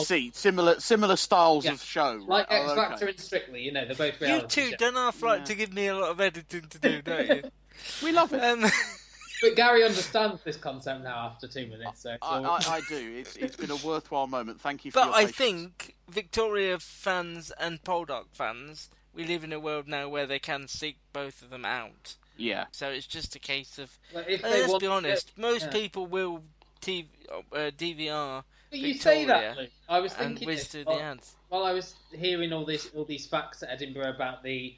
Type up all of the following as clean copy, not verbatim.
see. Similar styles of show. Right? Like X Factor and Strictly, they're both reality You two shows. don't half to give me a lot of editing to do, don't you? We love it. But Gary understands this concept now after 2 minutes. So I do. It's been a worthwhile moment. Thank you for your patience. patience. But I think Victoria fans and Poldark fans, we live in a world now where they can seek both of them out. Yeah. So it's just a case of... let's be honest, most people will DVR But you say that, Luke. I was and thinking whiz through the ads. While I was hearing all these facts at Edinburgh about the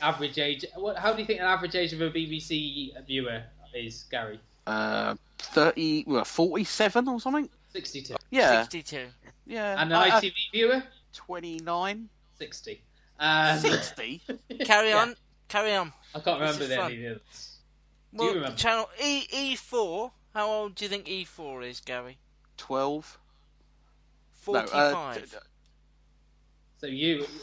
average age. How do you think an average age of a BBC viewer is, Gary? 47 or something. 62. Yeah. 62. Yeah. And an ITV viewer? 29. 60. 60. Carry on. I can't remember any of the others. Do you remember? Channel E4. How old do you think E4 is, Gary? 12. 45. So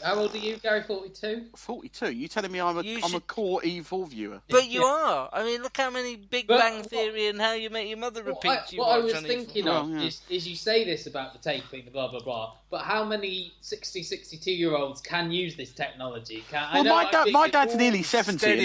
how old are you, Gary? 42? 42. You telling me I'm a core E4 viewer? But you are. I mean, look how many Big Bang Theory and How You Met Your Mother repeats you watch. What I was on thinking E4. of is you say this about the taping, the blah, blah, blah, but how many 60, 62-year-olds can use this technology? My dad's nearly 70 and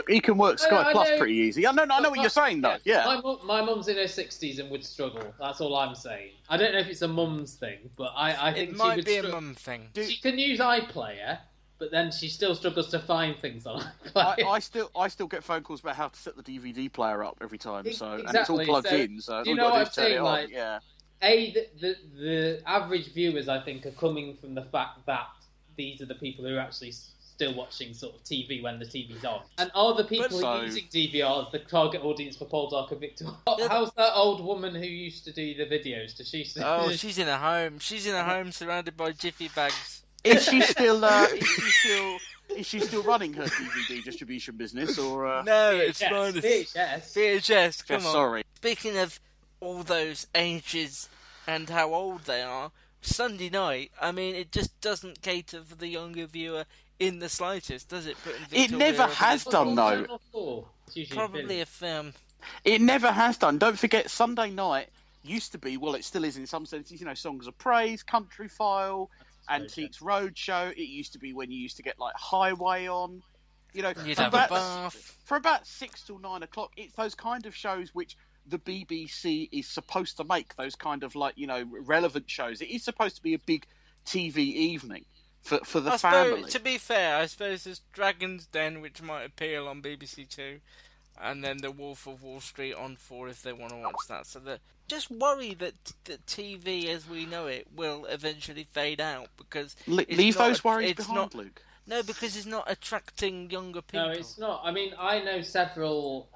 he can work Sky Plus pretty easy. I know what you're saying, though. Yeah. My mum's in her 60s and would struggle. That's all I'm saying. I don't know if it's a mum's thing, but I think it she might would be a mum thing. She can use iPlayer, but then she still struggles to find things on iPlayer. I still get phone calls about how to set the DVD player up every time. Exactly. And it's all plugged in. So do you know what I'm saying? The average viewers, I think, are coming from the fact that these are the people who are actually still watching sort of TV when the TV's on. And are the people who are using DVRs the target audience for Poldark and Victor? How's that old woman who used to do the videos? Does she still... Oh, she's in a home. She's in a home surrounded by jiffy bags. Is she still? Is she still running her DVD distribution business, or? No, it's fine. VHS. Come on. Sorry. Speaking of all those ages and how old they are, Sunday night. I mean, it just doesn't cater for the younger viewer in the slightest, does it? It never has done, though. Probably a film. It never has done. Don't forget, Sunday night used to be. Well, it still is in some senses. Songs of praise, Country File. Antiques Roadshow. It used to be when you used to get like Highway on. You'd have a bath. For about 6 till 9 o'clock. It's those kind of shows which the BBC is supposed to make. Those kind of relevant shows. It is supposed to be a big TV evening for the family. To be fair, I suppose there's Dragon's Den, which might appeal on BBC Two. And then The Wolf of Wall Street on 4 if they want to watch that. So just worry that TV as we know it will eventually fade out because leave those worries behind, Luke. No, because it's not attracting younger people. No, it's not. I mean, I know several.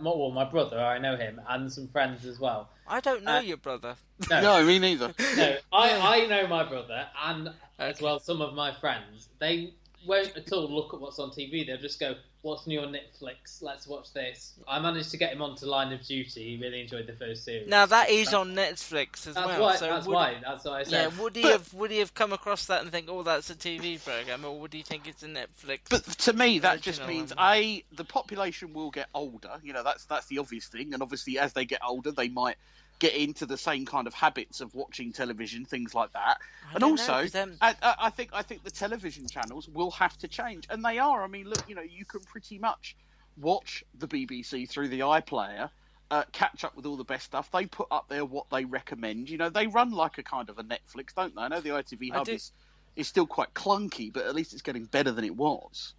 My brother, I know him, and some friends as well. I don't know your brother. No, me neither. No, I know my brother, and as well some of my friends. They won't at all look at what's on TV. They'll just go, "What's new on Netflix? Let's watch this." I managed to get him onto Line of Duty. He really enjoyed the first series. Now that is on Netflix as well. That's why I said. Yeah, would he have come across that and think, "Oh, that's a TV program," or would he think it's a Netflix? But to me, that just means the population will get older. That's the obvious thing, and obviously as they get older, they might get into the same kind of habits of watching television, things like that. And also, I think the television channels will have to change, and they are. I mean, look, you can pretty much watch the BBC through the iPlayer, catch up with all the best stuff. They put up there what they recommend. They run like a kind of a Netflix, don't they? I know the ITV Hub is still quite clunky, but at least it's getting better than it was.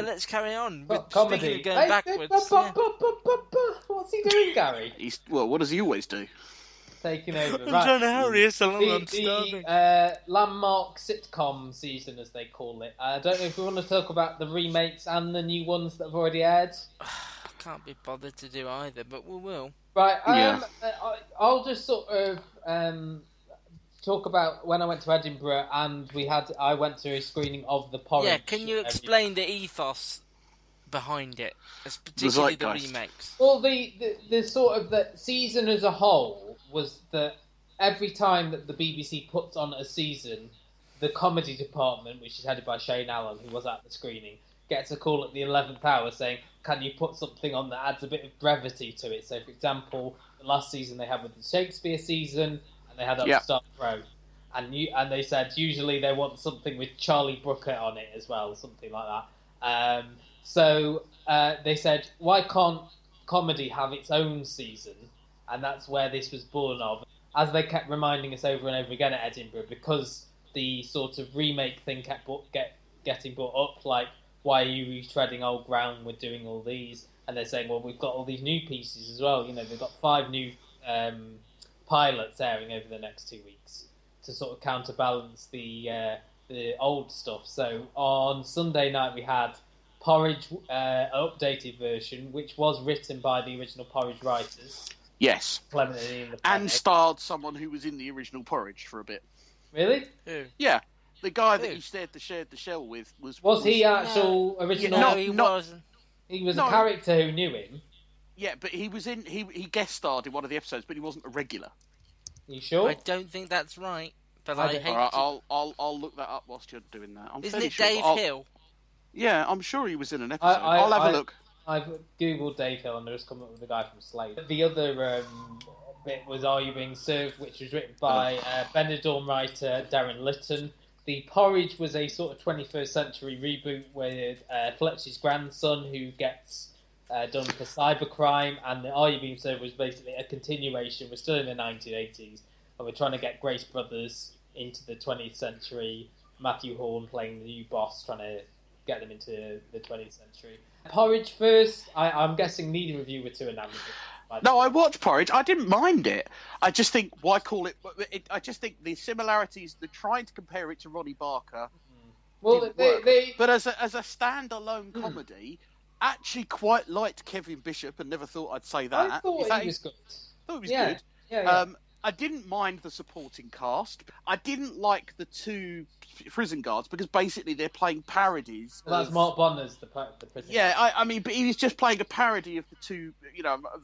Let's carry on with comedy. Going backwards. What's he doing, Gary? What does he always do? Taking over. I'm trying to hurry us along. I'm starving. The landmark sitcom season, as they call it. I don't know if we want to talk about the remakes and the new ones that have already aired. I can't be bothered to do either, but we will. Right. I'll just sort of talk about when I went to Edinburgh and I went to a screening of The Porridge. Yeah, can you explain the ethos behind it, particularly the remakes? Well, the sort of the season as a whole was that every time that the BBC puts on a season, the comedy department, which is headed by Shane Allen, who was at the screening, gets a call at the 11th hour saying, can you put something on that adds a bit of brevity to it? So, for example, the last season they had with the Shakespeare season, and they had Upstart Road. And they said usually they want something with Charlie Brooker on it as well, something like that. So they said, why can't comedy have its own season? And that's where this was born of. As they kept reminding us over and over again at Edinburgh, because the sort of remake thing kept getting brought up, like, why are you retreading old ground? We're doing all these. And they're saying, well, we've got all these new pieces as well. You know, they've got 5 new pilots airing over the next 2 weeks to sort of counterbalance the old stuff. So on Sunday night we had Porridge, an updated version, which was written by the original Porridge writers. Yes. And starred someone who was in the original Porridge for a bit. Really? Who? Yeah. The guy that you shared the shell with was he actual original? No, he wasn't. He was a character who knew him. Yeah, but he was in. He guest starred in one of the episodes, but he wasn't a regular. You sure? I don't think that's right. But I hate. I'll look that up whilst you're doing that. Isn't it Dave Hill? Yeah, I'm sure he was in an episode. I'll have a look. I've googled Dave Hill and there's come up with the guy from Slade. The other bit was Are You Being Served, which was written by Benidorm writer Darren Litton. The Porridge was a sort of 21st century reboot with Fletcher's grandson who gets done for cybercrime, and the Are You Being Served was basically a continuation. We're still in the 1980s, and we're trying to get Grace Brothers into the 20th century. Matthew Horn playing the new boss, trying to get them into the 20th century. Porridge first, I'm guessing neither of you were too enamoured. No, I watched Porridge. I didn't mind it. I just think, why call it... I just think the similarities, the trying to compare it to Ronnie Barker... Well, But as a standalone comedy, actually quite liked Kevin Bishop and never thought I'd say that. I thought he was good. I thought he was good. Yeah. I didn't mind the supporting cast. I didn't like the 2 prison guards because basically they're playing parodies. Well, that's Mark Bonner's the prison. Yeah, I mean, but he was just playing a parody of the 2,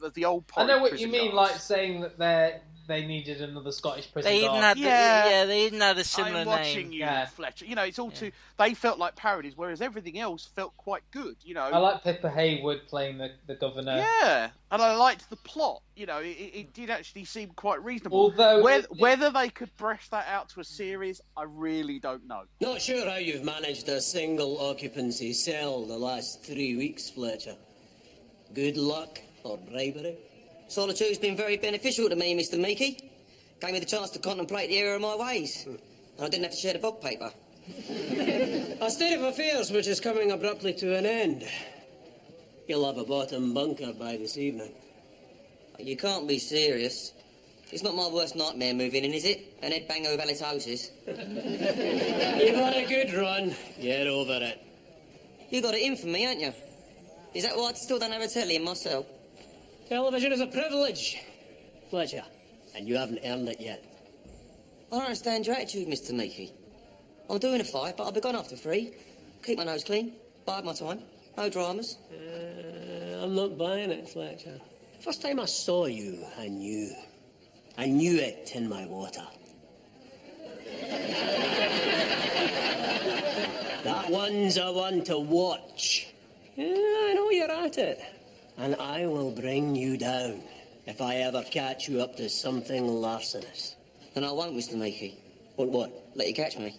of the old. I know what you mean, guards. Like saying that they needed another Scottish prison guard. They even had a similar name. I'm watching you, Fletcher. It's all too. They felt like parodies, whereas everything else felt quite good. I like Pippa Haywood playing the governor. Yeah, and I liked the plot. It did actually seem quite reasonable. Although whether they could bresh that out to a series, I really don't know. Not sure how you've managed a single occupancy cell the last 3 weeks, Fletcher. Good luck or bribery? Solitude's been very beneficial to me, Mr. Meeky. Gave me the chance to contemplate the error of my ways. And I didn't have to share the bog paper. A state of affairs which is coming abruptly to an end. You'll have a bottom bunker by this evening. You can't be serious. It's not my worst nightmare moving in, is it? An headbanger with halitosis. You've had a good run. Get over it. You got it in for me, ain't you? Is that why I still don't have a telly in my cell? Television is a privilege, Fletcher, and you haven't earned it yet. I don't understand your attitude, Mr. Meeky. I'm doing a fight, but I'll be gone after 3. Keep my nose clean, bide my time, no dramas. I'm not buying it, Fletcher. First time I saw you, I knew. I knew it in my water. That one's a one to watch. Yeah, I know you're at it. And I will bring you down if I ever catch you up to something larcenous. And I won't, Mr. Meeky. Won't what? Let you catch me.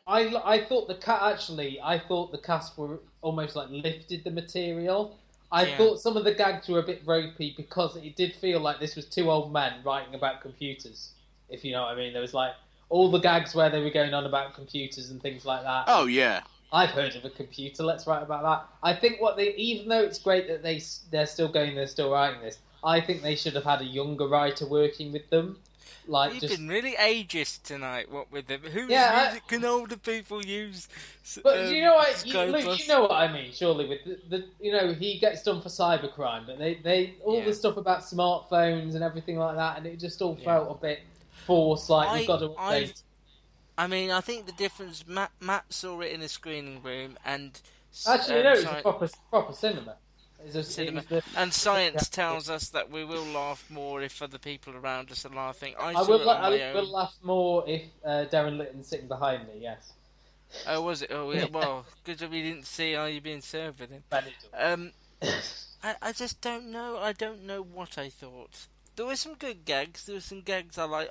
I thought the cast were almost like lifted the material. I thought some of the gags were a bit ropey because it did feel like this was 2 old men writing about computers, if you know what I mean. There was like all the gags where they were going on about computers and things like that. Oh, yeah. I've heard of a computer, let's write about that. I think even though it's great that they're still writing this, I think they should have had a younger writer working with them. like You've just been really ageist tonight. What with them? Whose music can older people use? But you know what? Luke, you know what I mean. Surely, with the he gets done for cybercrime, but they all the stuff about smartphones and everything like that, and it just all felt a bit forced. Like we've got to update. I mean, I think the difference. Matt saw it in a screening room, and actually, no, it's a proper cinema. And science tells us that we will laugh more if other people around us are laughing. I will laugh more if Darren Litton's sitting behind me, yes. Oh, was it? Oh, yeah, well, good job we didn't see Are You Being Served with him. I just don't know. I don't know what I thought. There were some good gags. There were some gags I like.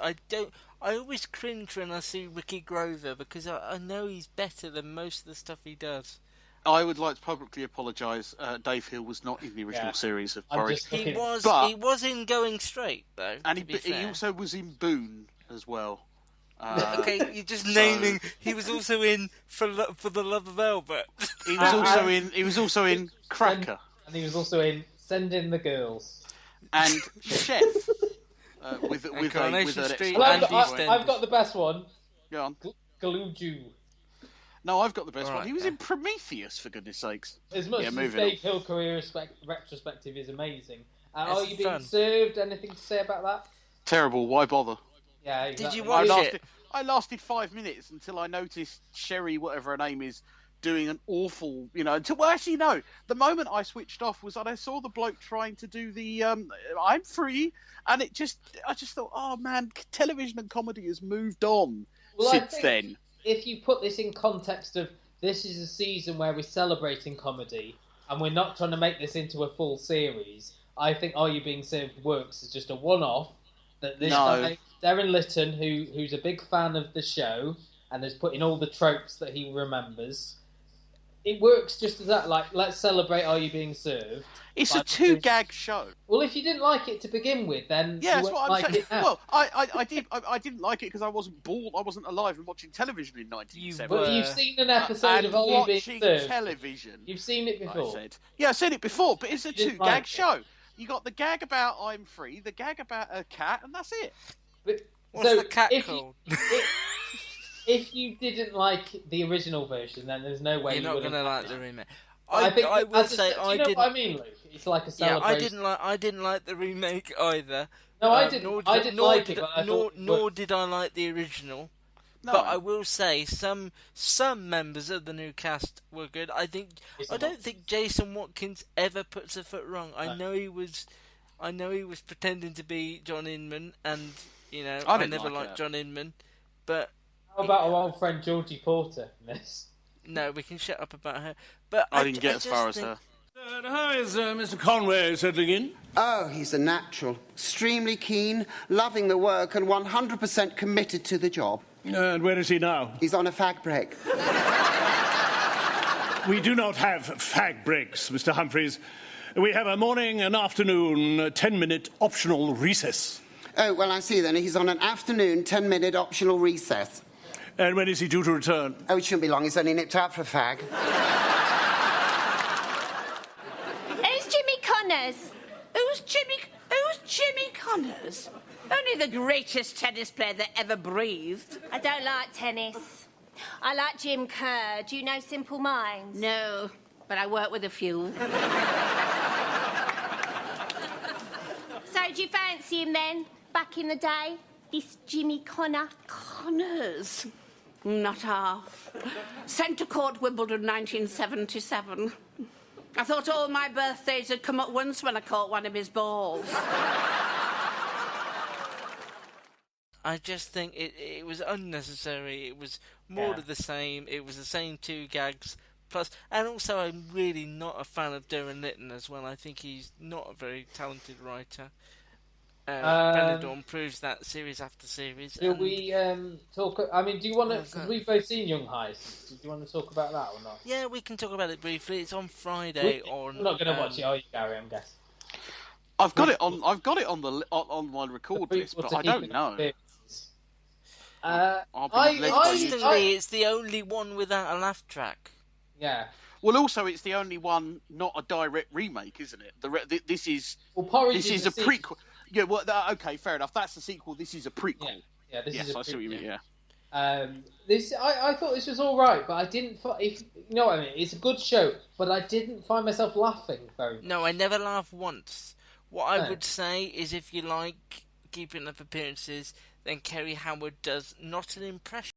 I always cringe when I see Ricky Grover because I know he's better than most of the stuff he does. I would like to publicly apologise. Dave Hill was not in the original series of Porridge. He was in Going Straight, though. And he also was in Boone as well. Okay, you're just naming. He was also in For the Love of Albert. He was also in Cracker. And he was also in Send in the Girls. And Chef. with Coronation Street. I've got the best one. Go on. Galuju. No, I've got the best one. He was in Prometheus, for goodness sakes. As much as the Dave Hill career retrospective is amazing. Are You Being Served? Anything to say about that? Terrible. Why bother? Yeah, exactly. Did you watch it? I lasted 5 minutes until I noticed Sherry, whatever her name is, doing an awful, the moment I switched off was that I saw the bloke trying to do the I'm free, and I just thought, oh man, television and comedy has moved on since then. If you put this in context of this is a season where we're celebrating comedy and we're not trying to make this into a full series, I think Are You Being Served works as just a one-off. That this guy, Darren Litton, who's a big fan of the show and has put in all the tropes that he remembers, it works just as that. Like, let's celebrate Are You Being Served? It's a two-gag show. Well, if you didn't like it to begin with, then yeah, that's what I'm saying. Well, I didn't like it because I wasn't born. I wasn't alive and watching television in 1970. But you've seen an episode of Are You Being Served? Television. You've seen it before. I've seen it before, but it's a two-gag show. You got the gag about I'm free, the gag about a cat, and that's it. What's the cat called? If you didn't like the original version, then there's no way you're not going to like the remake. I will say I didn't. What I mean, Luke? It's like a celebration. Yeah, I didn't like the remake either. No, I didn't. I didn't like it. Nor did I like the original. No. But I will say some members of the new cast were good. I don't think Jason Watkins ever puts a foot wrong. I know he was pretending to be John Inman, and I never liked John Inman. But how about our old friend Georgie Porter in this? No, we can shut up about her. But I didn't get as far as her. How is Mr. Conway settling in? Oh, he's a natural. Extremely keen, loving the work, and 100% committed to the job. And where is he now? He's on a fag break. We do not have fag breaks, Mr. Humphreys. We have a morning and afternoon 10-minute optional recess. Oh, well, I see then. He's on an afternoon 10-minute optional recess. And when is he due to return? Oh, it shouldn't be long. He's only nipped out for a fag. Who's Jimmy Connors? Who's Jimmy Connors? Only the greatest tennis player that ever breathed. I don't like tennis. I like Jim Kerr. Do you know Simple Minds? No, but I work with a few. So, do you fancy him then, back in the day? This Jimmy Connors? Not half. Centre Court, Wimbledon, 1977. I thought all my birthdays had come at once when I caught one of his balls. I just think it was unnecessary. It was more of the same. It was the same two gags. Plus, and also I'm really not a fan of Darren Litton as well. I think he's not a very talented writer. Benidorm proves that series after series. Do we talk? I mean, do you want to? Because we've both seen Young Heist. Do you want to talk about that or not? Yeah, we can talk about it briefly. It's on Friday. We're not going to watch it, are you, Gary? I'm guessing. I've got it on on my record list, but I don't know. Interestingly, it's the only one without a laugh track. Yeah. Well, also, it's the only one not a direct remake, isn't it? This is a prequel. Yeah, well, okay, fair enough. That's the sequel. This is a prequel. Yeah, this is a prequel. I see what you mean, yeah. I thought this was all right, but I didn't. You know what I mean? It's a good show, but I didn't find myself laughing very much. No, I never laughed once. What I would say is, if you like Keeping Up Appearances, then Kerry Howard does not an impression